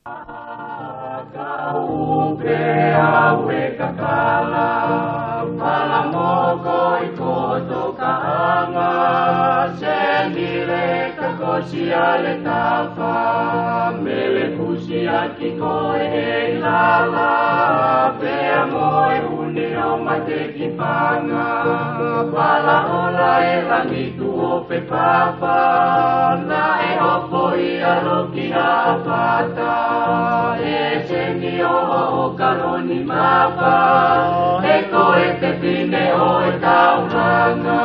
Kaupe awe kakala, palamoko ikoto kaanga, sendile kakosi ale tafa, mele kusi akiko e lala, pea moe unio mate kipanga, pala ola e langitu ope papa, na e opo ia loki apata, o karoni mapa, eko e te pine o e tauranga.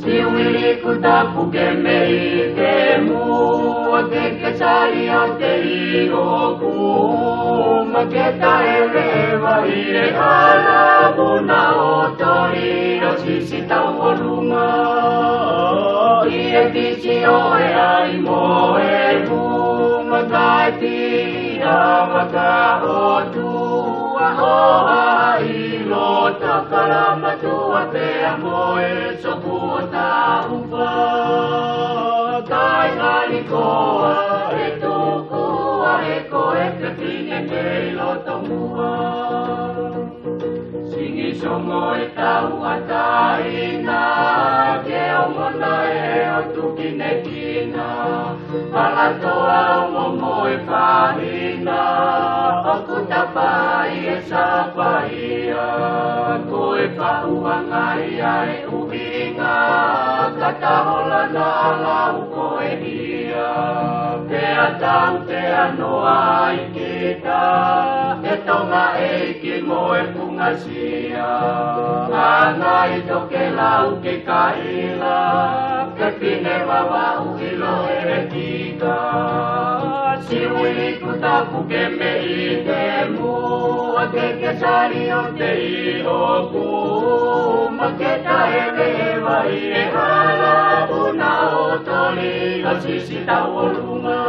Tiwili kutapu ke mei ke mu, ke sari o te i o ku, ma ke ta e rewa i e ala, buna o tori o sisi tau o lunga. I e tisi o e ai mo e mu, ma kai tira maka o tua o ai lo takara matua te amoe soputa upa kai nani koa e tukua e koe te pine kei lo tomua singi songo e tau ataina ke o mona e o tukine kina palatoa o momo e whahina o kutapai e sapaia koe whahuanga ia e uhinga katahola na alau koe hia pea tau te anoa i kita e tonga e ki moe pungasia nganga i toke lau ke kaila ke pine wawau i loe tika siwili kutapu ke mei te mua ke sari o te i o ku ma ke ta e rewa i e hala una o toli o sisi tau o lunga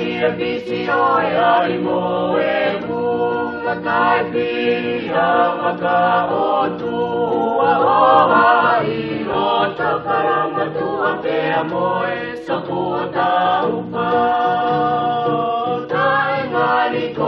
i e bisi o e ai mo e munga kai pia maka o tua o ai o takara matua te amoe soputa upa tae ngani ko